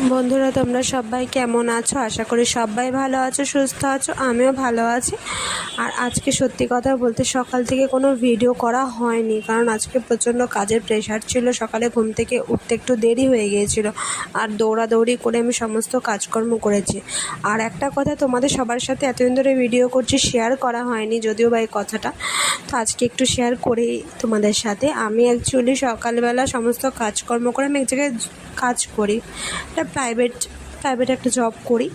বন্ধুরা, তোমরা সবাই কেমন আছো? আশা করি সবাই ভালো আছো, সুস্থ আছো। আমিও ভালো আছি। আর আজকে সত্যি কথা বলতে সকাল থেকে কোনো ভিডিও করা হয়নি, কারণ আজকে প্রচণ্ড কাজের প্রেশার ছিল। সকালে ঘুম থেকে উঠতে একটু দেরি হয়ে গিয়েছিল, আর দৌড়াদৌড়ি করে আমি সমস্ত কাজকর্ম করেছি। আর একটা কথা তোমাদের সবার সাথে এতদিন ধরে ভিডিও করছি, শেয়ার করা হয়নি যদিও বা এই কথাটা, তো আজকে একটু শেয়ার করি তোমাদের সাথে। আমি অ্যাকচুয়ালি সকালবেলা সমস্ত কাজকর্ম করে আমি এক জায়গায় কাজ করি, একটা প্রাইভেট একটা জব করি।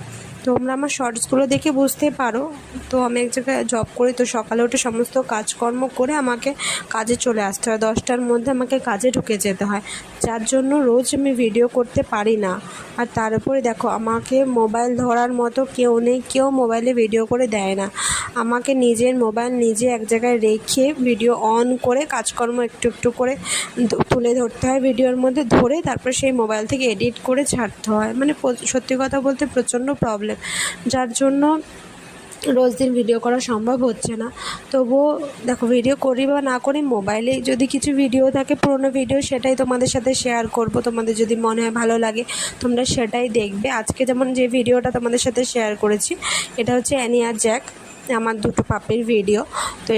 তোমরা আমার শর্টসগুলো দেখে বুঝতে পারো। তো আমি এক জায়গায় জব করি, তো সকালে উঠে সমস্ত কাজকর্ম করে আমাকে কাজে চলে আসতে হয়। 10টার মধ্যে আমাকে কাজে ঢুকে যেতে হয়, যার জন্য রোজ আমি ভিডিও করতে পারি না। আর তার উপরে দেখো, আমাকে মোবাইল ধরার মতো কেউ নেই, কেউ মোবাইলে ভিডিও করে দেয় না। আমাকে নিজের মোবাইল নিজে এক জায়গায় রেখে ভিডিও অন করে কাজকর্ম একটু একটু করে তুলে ধরতে হয়, ভিডিওর মধ্যে ধরে তারপর সেই মোবাইল থেকে এডিট করে ছাড়তে হয়। মানে সত্যি কথা বলতে প্রচণ্ড প্রবলেম, যার জন্য রোজ দিন ভিডিও করা সম্ভব হচ্ছে না। তবুও দেখো, ভিডিও করি বা না করি, মোবাইলে যদি কিছু ভিডিও থাকে, পুরোনো ভিডিও, সেটাই তোমাদের সাথে শেয়ার করব। তোমাদের যদি মনে হয় ভালো লাগে, তোমরা সেটাই দেখবে। আজকে যেমন যে ভিডিওটা তোমাদের সাথে শেয়ার করেছি, এটা হচ্ছে অ্যানি আর জ্যাক, আমার দুটো পাপির ভিডিও। তো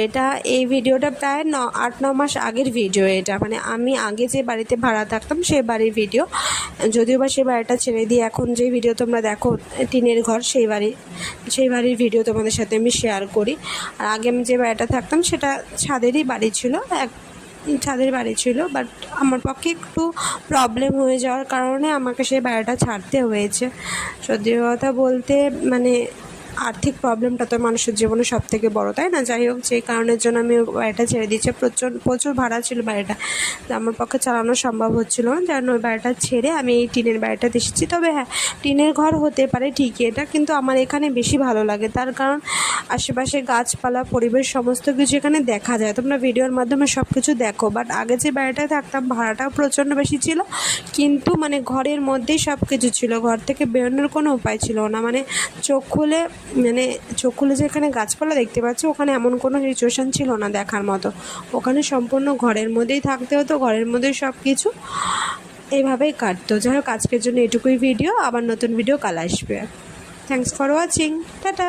এই ভিডিওটা প্রায় 8-9 মাস আগের ভিডিও। এটা মানে আমি আগে যে বাড়িতে ভাড়া থাকতাম সেই বাড়ির ভিডিও, যদিও বা সেই বাড়িটা ছেড়ে দিয়ে এখন যে ভিডিও তোমরা দেখো, টিনের ঘর, সেই বাড়ির ভিডিও তোমাদের সাথে আমি শেয়ার করি। আর আগে আমি যে বাড়িটা থাকতাম সেটা ছাদের বাড়ি ছিল, বাট আমার পক্ষে একটু প্রবলেম হয়ে যাওয়ার কারণে আমাকে সেই বাড়িটা ছাড়তে হয়েছে। সত্যি কথা বলতে মানে আর্থিক প্রবলেমটা তো মানুষের জীবনে সব থেকে বড়ো, তাই না? যাই হোক, যে কারণের জন্য আমি বাড়িটা ছেড়ে দিয়েছি। প্রচুর ভাড়া ছিল বাড়িটা, আমার পক্ষে চালানো সম্ভব হচ্ছিল না, যার ওই বাড়িটা ছেড়ে আমি এই টিনের বাড়িটাতে এসেছি। তবে হ্যাঁ, টিনের ঘর হতে পারে ঠিকই এটা, কিন্তু আমার এখানে বেশি ভালো লাগে। তার কারণ আশেপাশে গাছপালা, পরিবেশ, সমস্ত কিছু এখানে দেখা যায়। তোমরা ভিডিওর মাধ্যমে সব কিছু দেখো। বাট আগে যে বাড়িটায় থাকতাম, ভাড়াটাও প্রচণ্ড বেশি ছিল, কিন্তু মানে ঘরের মধ্যেই সব কিছু ছিল, ঘর থেকে বেরোনোর কোনো উপায় ছিল না। মানে চোখ খুলে যে এখানে গাছপালা দেখতে পাচ্ছি, ওখানে এমন কোনো সিচুয়েশান ছিল না দেখার মতো। ওখানে সম্পূর্ণ ঘরের মধ্যেই থাকতে হতো, ঘরের মধ্যেই সব কিছু এইভাবেই কাটতো। যাই হোক, আজকের জন্য এটুকুই ভিডিও। আবার নতুন ভিডিও কাল আসবে। Thanks for watching. টাটা।